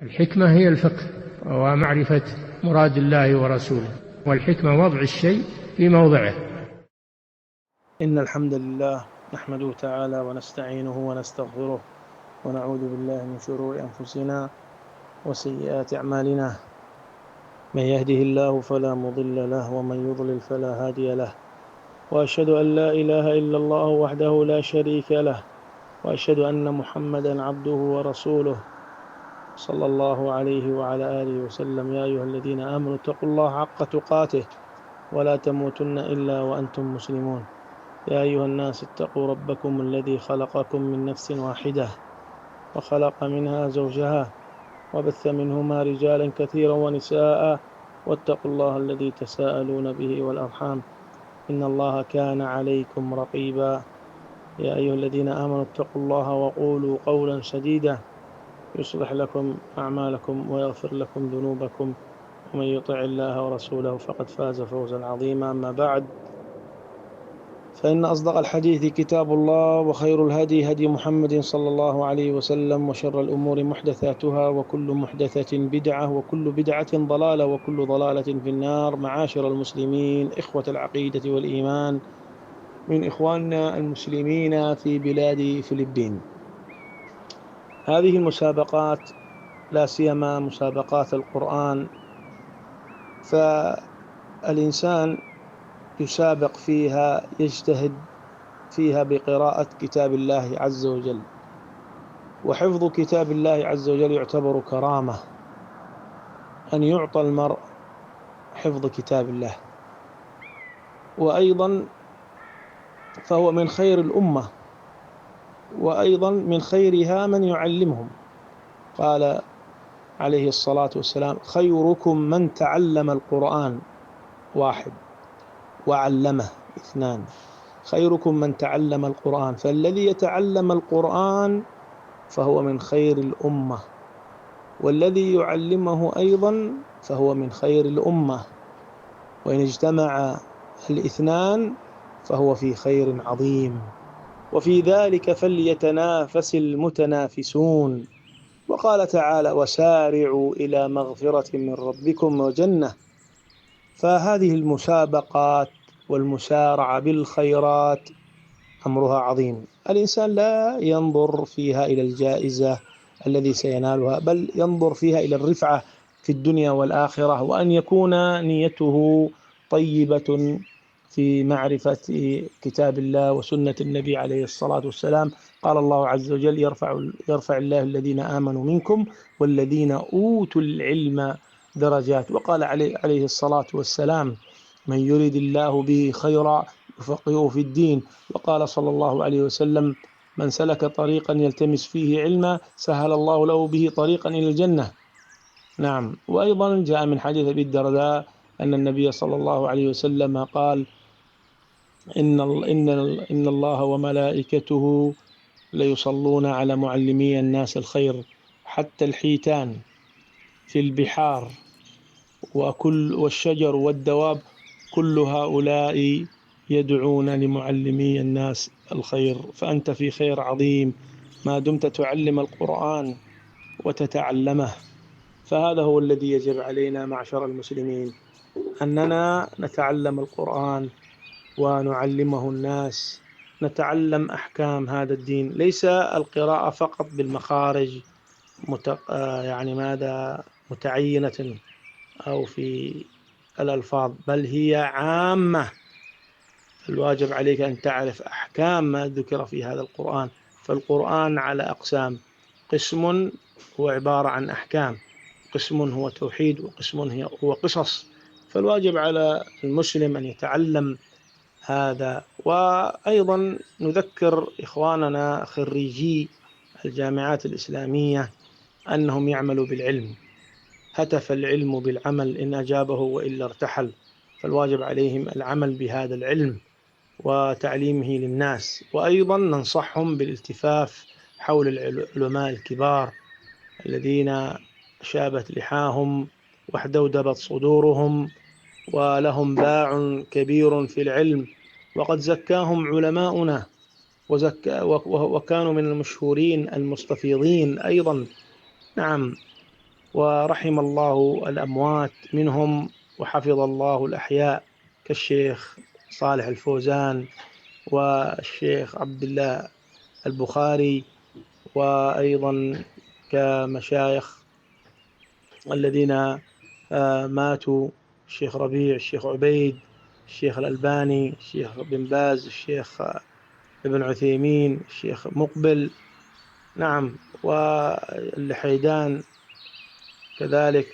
الحكمة هي الفقه ومعرفة مراد الله ورسوله، والحكمة وضع الشيء في موضعه. إن الحمد لله نحمده تعالى ونستعينه ونستغفره ونعوذ بالله من شرور أنفسنا وسيئات أعمالنا، من يهده الله فلا مضل له ومن يضلل فلا هادي له، وأشهد أن لا إله إلا الله وحده لا شريك له، وأشهد أن محمدا عبده ورسوله صلى الله عليه وعلى آله وسلم. يا أيها الذين آمنوا اتقوا الله حق تقاته ولا تموتن إلا وأنتم مسلمون. يا أيها الناس اتقوا ربكم الذي خلقكم من نفس واحدة وخلق منها زوجها وبث منهما رجالا كثيرا ونساء، واتقوا الله الذي تساءلون به والأرحام إن الله كان عليكم رقيبا. يا أيها الذين آمنوا اتقوا الله وقولوا قولا سديدا يصلح لكم أعمالكم ويغفر لكم ذنوبكم، ومن يطع الله ورسوله فقد فاز فوزا عظيما. أما بعد، فإن أصدق الحديث كتاب الله، وخير الهدي هدي محمد صلى الله عليه وسلم، وشر الأمور محدثاتها، وكل محدثة بدعة، وكل بدعة ضلالة، وكل ضلالة في النار. معاشر المسلمين إخوة العقيدة والإيمان، من إخواننا المسلمين في بلاد فلبين، هذه المسابقات لا سيما مسابقات القرآن، فالإنسان يسابق فيها، يجتهد فيها بقراءة كتاب الله عز وجل، وحفظ كتاب الله عز وجل يعتبر كرامة، أن يعطى المرء حفظ كتاب الله، وأيضا فهو من خير الأمة، وأيضا من خيرها من يعلمهم. قال عليه الصلاة والسلام: خيركم من تعلم القرآن، 1، وعلمه، 2. خيركم من تعلم القرآن، فالذي يتعلم القرآن فهو من خير الأمة، والذي يعلمه أيضا فهو من خير الأمة، وإن اجتمع الاثنان فهو في خير عظيم، وفي ذلك فليتنافس المتنافسون. وقال تعالى: وسارعوا إلى مغفرة من ربكم وجنة. فهذه المسابقات والمسارعة بالخيرات أمرها عظيم. الإنسان لا ينظر فيها إلى الجائزة الذي سينالها، بل ينظر فيها إلى الرفعة في الدنيا والآخرة، وأن يكون نيته طيبة في معرفة كتاب الله وسنة النبي عليه الصلاة والسلام. قال الله عز وجل: يرفع الله الذين آمنوا منكم والذين أوتوا العلم درجات. وقال عليه الصلاة والسلام: من يريد الله به خيرا يفقهه في الدين. وقال صلى الله عليه وسلم: من سلك طريقا يلتمس فيه علما سهل الله له به طريقا إلى الجنة. نعم. وأيضا جاء من حديث أبي الدرداء أن النبي صلى الله عليه وسلم قال: إن الله وملائكته ليصلون على معلمي الناس الخير، حتى الحيتان في البحار والشجر والدواب، كل هؤلاء يدعون لمعلمي الناس الخير. فأنت في خير عظيم ما دمت تعلم القرآن وتتعلمه. فهذا هو الذي يجب علينا معشر المسلمين، أننا نتعلم القرآن ونعلمه الناس، نتعلم أحكام هذا الدين، ليس القراءة فقط بالمخارج متعينة أو في الألفاظ، بل هي عامة. الواجب عليك أن تعرف أحكام ما ذكر في هذا القرآن. فالقرآن على أقسام: قسم هو عبارة عن أحكام، قسم هو توحيد، وقسم هو قصص. فالواجب على المسلم أن يتعلم هذا. وأيضا نذكر إخواننا خريجي الجامعات الإسلامية أنهم يعملوا بالعلم، هتف العلم بالعمل إن أجابه وإلا ارتحل. فالواجب عليهم العمل بهذا العلم وتعليمه للناس. وأيضا ننصحهم بالالتفاف حول العلماء الكبار الذين شابت لحاهم واحدودبت صدورهم ولهم باع كبير في العلم، وقد زكاهم علماؤنا وكانوا من المشهورين المستفيضين أيضا. نعم. ورحم الله الأموات منهم وحفظ الله الأحياء كالشيخ صالح الفوزان والشيخ عبد الله البخاري، وأيضا كمشايخ الذين ماتوا: الشيخ ربيع، الشيخ عبيد، الشيخ الألباني، الشيخ بن باز، الشيخ ابن عثيمين، الشيخ مقبل، نعم، والحيدان كذلك،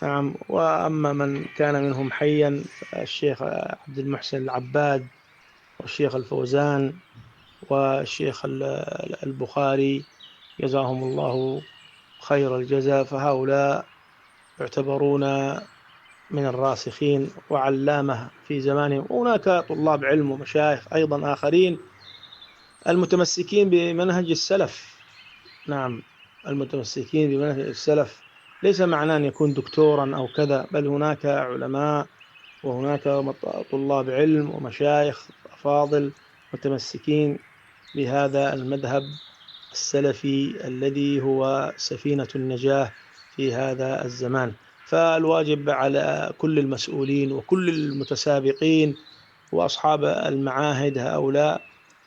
نعم. وأما من كان منهم حيا الشيخ عبد المحسن العباد والشيخ الفوزان والشيخ البخاري، جزاهم الله خير الجزاء، فهؤلاء يعتبرون من الراسخين وعلامة في زمانهم. هناك طلاب علم ومشايخ أيضا آخرين المتمسكين بمنهج السلف، نعم، المتمسكين بمنهج السلف. ليس معناه أن يكون دكتورا أو كذا، بل هناك علماء وهناك طلاب علم ومشايخ أفاضل متمسكين بهذا المذهب السلفي الذي هو سفينة النجاة في هذا الزمان. فالواجب على كل المسؤولين وكل المتسابقين وأصحاب المعاهد هؤلاء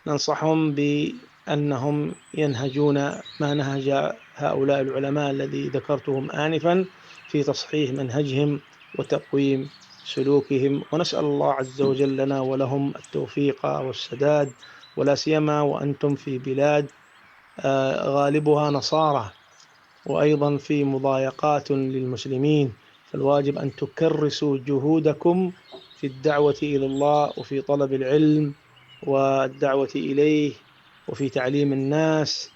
ننصحهم بأنهم ينهجون ما نهج هؤلاء العلماء الذي ذكرتهم آنفا في تصحيح منهجهم وتقويم سلوكهم. ونسأل الله عز وجل لنا ولهم التوفيق والسداد، ولا سيما وأنتم في بلاد غالبها نصارى، وأيضا في مضايقات للمسلمين، فالواجب أن تكرسوا جهودكم في الدعوة إلى الله وفي طلب العلم والدعوة إليه وفي تعليم الناس.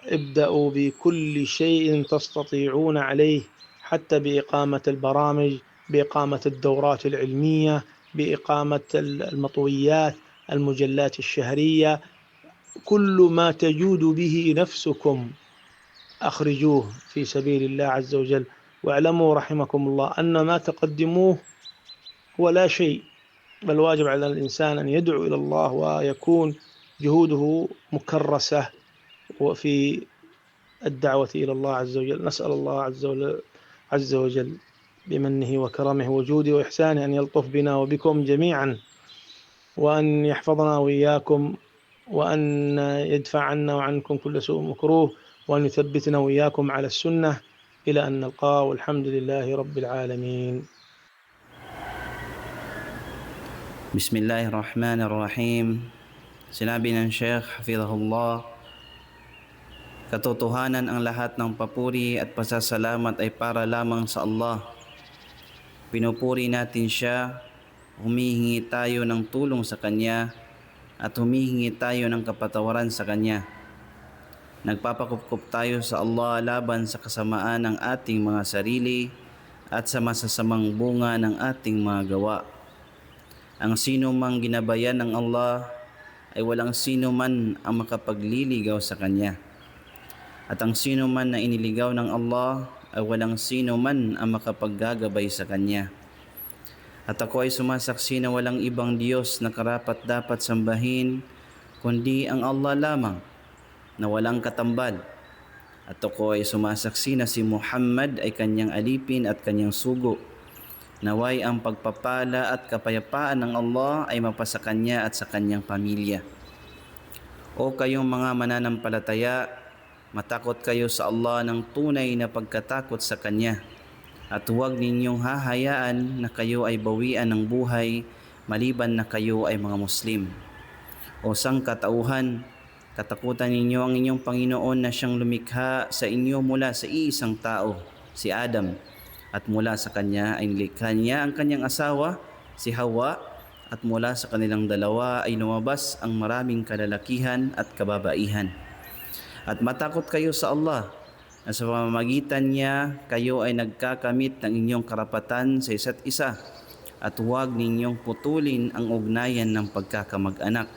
ابدأوا بكل شيء تستطيعون عليه، حتى بإقامة البرامج، بإقامة الدورات العلمية، بإقامة المطويات، المجلات الشهرية، كل ما تجود به نفسكم أخرجوه في سبيل الله عز وجل. واعلموا رحمكم الله أن ما تقدموه هو لا شيء، بل واجب على الإنسان أن يدعو إلى الله ويكون جهوده مكرسة وفي الدعوة إلى الله عز وجل. نسأل الله عز وجل بمنه وكرمه وجوده وإحسانه أن يلطف بنا وبكم جميعا، وأن يحفظنا وإياكم، وأن يدفع عنا وعنكم كل سوء مكروه، وأن يثبتنا وإياكم على السنة إلى أن نلقاه، والحمد لله رب العالمين. Bismillahirrahmanirrahim. Sinabi ng Sheikh, hafizahullah, katotohanan ang lahat ng papuri at pasasalamat ay para lamang sa Allah. Pinupuri natin Siya, humihingi tayo ng tulong sa Kanya, at humihingi tayo ng kapatawaran sa Kanya. Nagpapakupkup tayo sa Allah laban sa kasamaan ng ating mga sarili at sa masasamang bunga ng ating mga gawa. Ang sino mang ginabayan ng Allah ay walang sino man ang makapagliligaw sa Kanya. At ang sino man na iniligaw ng Allah ay walang sino man ang makapaggagabay sa Kanya. At ako ay sumasaksi na walang ibang Diyos na karapat dapat sambahin kundi ang Allah lamang na walang katambal. At ako ay sumasaksi na si Muhammad ay Kanyang alipin at Kanyang sugo. Naway ang pagpapala at kapayapaan ng Allah ay mapasa Kanya at sa Kanyang pamilya. O kayong mga mananampalataya, matakot kayo sa Allah ng tunay na pagkatakot sa Kanya, at huwag ninyong hahayaan na kayo ay bawian ng buhay maliban na kayo ay mga Muslim. O sangkatauhan, katakutan ninyo ang inyong Panginoon na Siyang lumikha sa inyo mula sa iisang tao, si Adam, at mula sa kanya ay nilikha niya ang kanyang asawa, si Hawa, at mula sa kanilang dalawa ay lumabas ang maraming kalalakihan at kababaihan. At matakot kayo sa Allah na sa pamamagitan niya kayo ay nagkakamit ng inyong karapatan sa isa't isa, at huwag ninyong putulin ang ugnayan ng pagkakamag-anak.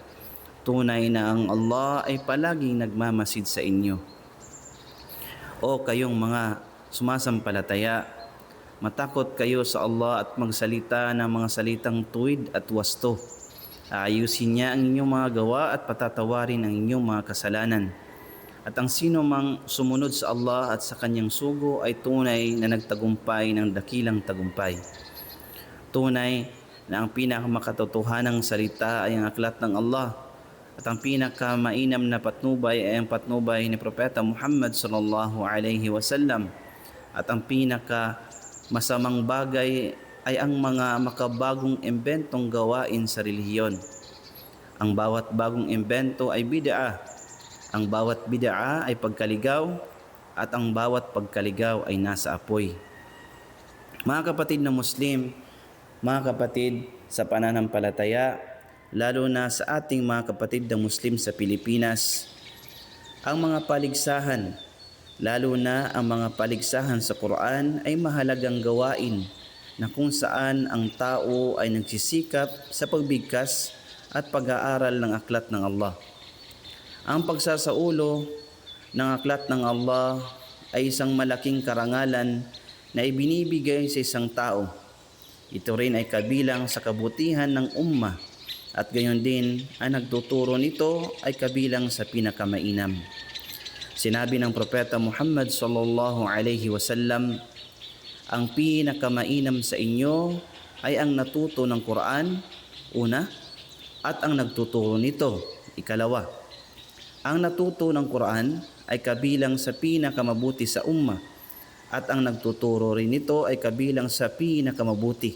Tunay na ang Allah ay palaging nagmamasid sa inyo. O kayong mga sumasampalataya, matakot kayo sa Allah at magsalita ng mga salitang tuwid at wasto. Aayusin niya ang inyong mga gawa at patatawarin ang inyong mga kasalanan. At ang sino mang sumunod sa Allah at sa kanyang sugo ay tunay na nagtagumpay ng dakilang tagumpay. Tunay na ang pinakamakatotohanang salita ay ang aklat ng Allah at ang pinakamainam na patnubay ay ang patnubay ni Propeta Muhammad sallallahu alaihi wasallam. At ang pinaka masamang bagay ay ang mga makabagong imbentong gawain sa relihiyon. Ang bawat bagong imbento ay bid'ah. Ang bawat bid'ah ay pagkaligaw at ang bawat pagkaligaw ay nasa apoy. Mga kapatid na Muslim, mga kapatid sa pananampalataya, lalo na sa ating mga kapatid na Muslim sa Pilipinas, ang mga paligsahan, lalo na ang mga paligsahan sa Quran ay mahalagang gawain na kung saan ang tao ay nagsisikap sa pagbigkas at pag-aaral ng aklat ng Allah. Ang pagsasaulo ng aklat ng Allah ay isang malaking karangalan na ibinibigay sa isang tao. Ito rin ay kabilang sa kabutihan ng ummah at gayon din ang nagtuturo nito ay kabilang sa pinakamainam. Sinabi ng Propeta Muhammad sallallahu alaihi wasallam, ang pinakamainam sa inyo ay ang natuto ng Quran, una, at ang nagtuturo nito, ikalawa. Ang natuto ng Quran ay kabilang sa pinakamabuti sa ummah at ang nagtuturo rin nito ay kabilang sa pinakamabuti.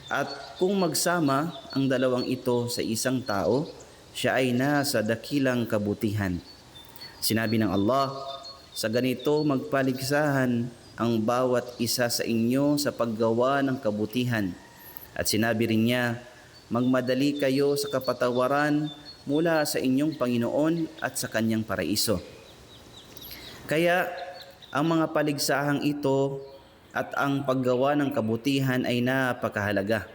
At kung magsama ang dalawang ito sa isang tao, siya ay nasa dakilang kabutihan. Sinabi ng Allah, sa ganito magpaligsahan ang bawat isa sa inyo sa paggawa ng kabutihan. At sinabi rin niya, magmadali kayo sa kapatawaran mula sa inyong Panginoon at sa kanyang paraiso. Kaya ang mga paligsahang ito at ang paggawa ng kabutihan ay napakahalaga.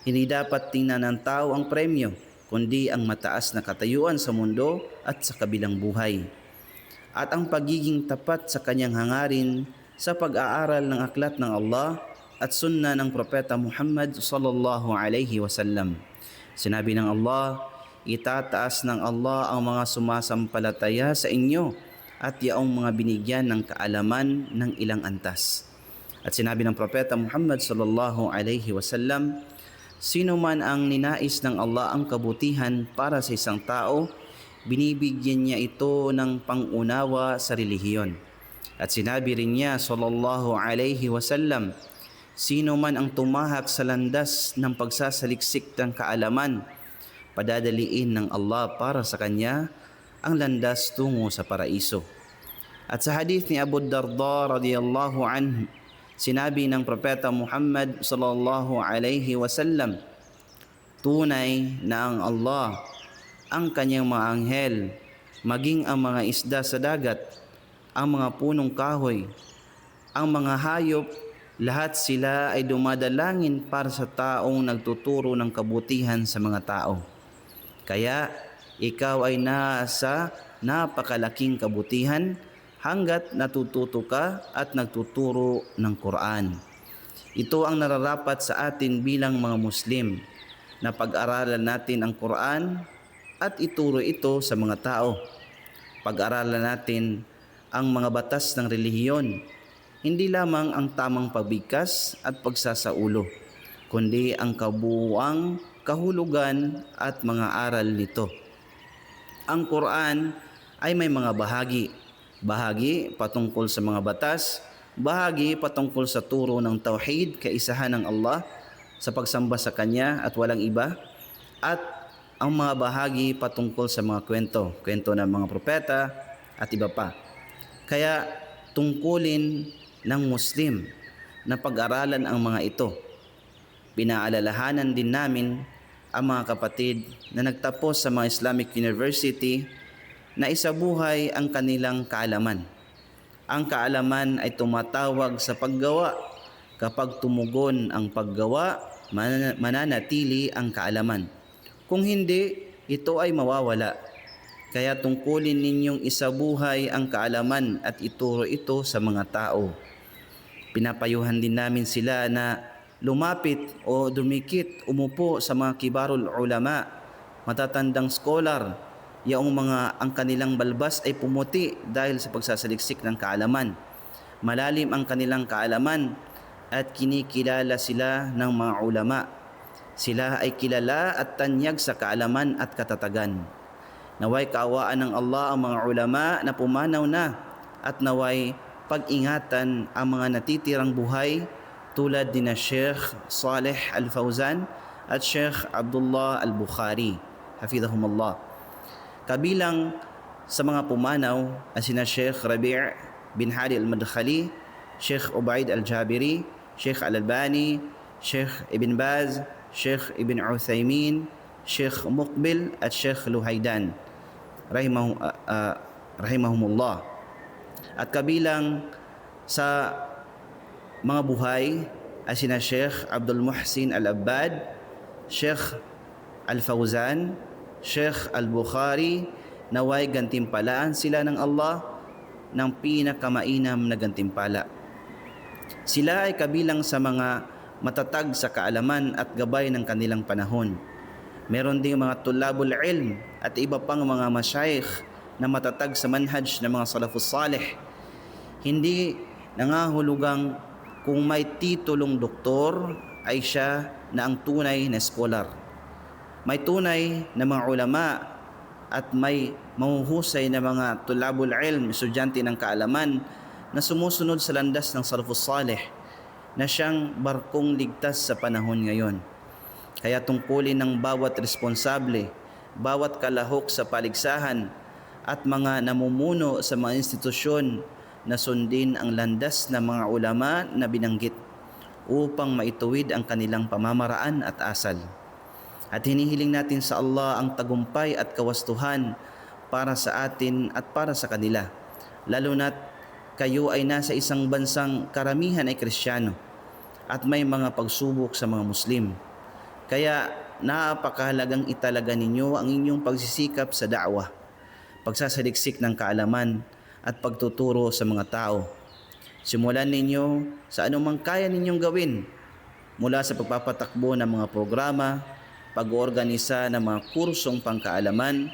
Hindi dapat tingnan ng tao ang premyo, kundi ang mataas na katayuan sa mundo at sa kabilang buhay. At ang pagiging tapat sa kanyang hangarin sa pag-aaral ng aklat ng Allah at sunna ng Propeta Muhammad sallallahu alaihi wasallam. Sinabi ng Allah, itataas ng Allah ang mga sumasampalataya sa inyo at yaong mga binigyan ng kaalaman ng ilang antas. At sinabi ng Propeta Muhammad sallallahu alaihi wasallam, sino man ang ninais ng Allah ang kabutihan para sa isang tao, binibigyan niya ito ng pangunawa sa relihiyon. At sinabi rin niya sallallahu alaihi wasallam, sino man ang tumahak sa landas ng pagsasaliksik ng kaalaman, padadaliin ng Allah para sa kanya ang landas tungo sa paraiso. At sa hadith ni Abu Darda radhiyallahu anhu, sinabi ng Propeta Muhammad sallallahu alaihi wasallam, tunay na ang Allah, ang kanyang mga anghel, maging ang mga isda sa dagat, ang mga punong kahoy, ang mga hayop, lahat sila ay dumadalangin para sa taong nagtuturo ng kabutihan sa mga tao. Kaya ikaw ay nasa napakalaking kabutihan hanggat natututo ka at nagtuturo ng Quran. Ito ang nararapat sa atin bilang mga Muslim, na pag-aralan natin ang Quran at ituro ito sa mga tao. Pag-aralan natin ang mga batas ng relihiyon, hindi lamang ang tamang pagbigkas at pagsasaulo, kundi ang kabuuang kahulugan at mga aral nito. Ang Quran ay may mga bahagi patungkol sa mga batas, bahagi patungkol sa turo ng tauhid, kaisahan ng Allah sa pagsamba sa Kanya at walang iba, at ang mga bahagi patungkol sa mga kwento ng mga propeta at iba pa. Kaya tungkulin ng Muslim na pag-aralan ang mga ito. Pinaalalahanan din namin ang mga kapatid na nagtapos sa mga Islamic University na isabuhay ang kanilang kaalaman. Ang kaalaman ay tumatawag sa paggawa. Kapag tumugon ang paggawa, mananatili ang kaalaman. Kung hindi, ito ay mawawala. Kaya tungkulin ninyong isabuhay ang kaalaman at ituro ito sa mga tao. Pinapayuhan din namin sila na lumapit o dumikit, umupo sa mga kibarul ulama, matatandang scholar ang kanilang balbas ay pumuti dahil sa pagsasaliksik ng kaalaman. Malalim ang kanilang kaalaman at kinikilala sila ng mga ulama. Sila ay kilala at tanyag sa kaalaman at katatagan. Naway kaawaan ng Allah ang mga ulama na pumanaw na at naway pag-ingatan ang mga natitirang buhay tulad ni na Sheikh Saleh Al-Fawzan at Sheikh Abdullah Al-Bukhari, hafidhahumullah. Kabilang sa mga pumanaw ay sina Sheikh Rabi' bin Hadi Al-Madkhali, Sheikh Ubaid Al-Jabiri, Sheikh Al-Albani, Sheikh Ibn Baz, Sheikh Ibn Uthaymin, Sheikh Muqbil at Sheikh Luhaydan, rahimahumullah. At kabilang sa mga buhay ay sina Sheikh Abdul Muhsin Al-Abbad, Sheikh Al-Fawzan, Sheikh Al-Bukhari, naway gantimpalaan sila ng Allah ng pinakamainam na gantimpala. Sila ay kabilang sa mga matatag sa kaalaman at gabay ng kanilang panahon. Meron ding mga tulabul ilm at iba pang mga masyayikh na matatag sa manhaj ng mga salafus salih. Hindi nangahulugang kung may titulong doktor ay siya na ang tunay na scholar. May tunay na mga ulama at may mahuhusay na mga tulabul ilm, estudyante ng kaalaman na sumusunod sa landas ng salafus salih na siyang barkong ligtas sa panahon ngayon. Kaya tungkulin ng bawat responsable, bawat kalahok sa paligsahan at mga namumuno sa mga institusyon na sundin ang landas ng mga ulama na binanggit upang maituwid ang kanilang pamamaraan at asal. At hinihiling natin sa Allah ang tagumpay at kawastuhan para sa atin at para sa kanila, lalo na't kayo ay nasa isang bansang karamihan ay Kristiyano at may mga pagsubok sa mga Muslim. Kaya napakahalagang italaga ninyo ang inyong pagsisikap sa da'wah, pagsasaliksik ng kaalaman at pagtuturo sa mga tao. Simulan ninyo sa anumang kaya ninyong gawin, mula sa pagpapatakbo ng mga programa, pag-oorganisa ng mga kursong pangkaalaman,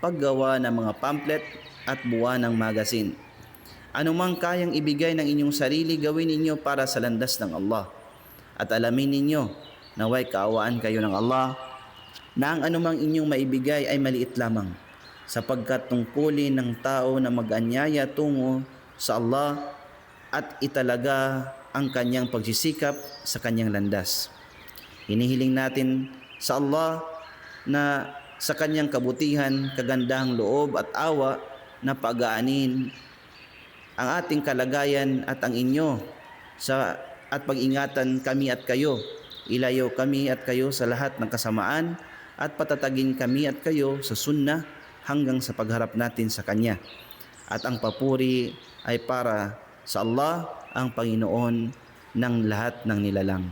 paggawa ng mga pamphlet at buwanang magazine. Anumang kayang ibigay ng inyong sarili, gawin ninyo para sa landas ng Allah. At alamin ninyo, naway kaawaan kayo ng Allah, na ang anumang inyong maibigay ay maliit lamang, sapagkat tungkulin ng tao na mag-anyaya tungo sa Allah at italaga ang kanyang pagsisikap sa kanyang landas. Hinihiling natin sa Allah na sa kanyang kabutihan, kagandahang loob at awa na pag-aanin ang ating kalagayan at ang inyo at pag-ingatan kami at kayo. Ilayo kami at kayo sa lahat ng kasamaan at patatagin kami at kayo sa sunnah hanggang sa pagharap natin sa Kanya. At ang papuri ay para sa Allah, ang Panginoon ng lahat ng nilalang.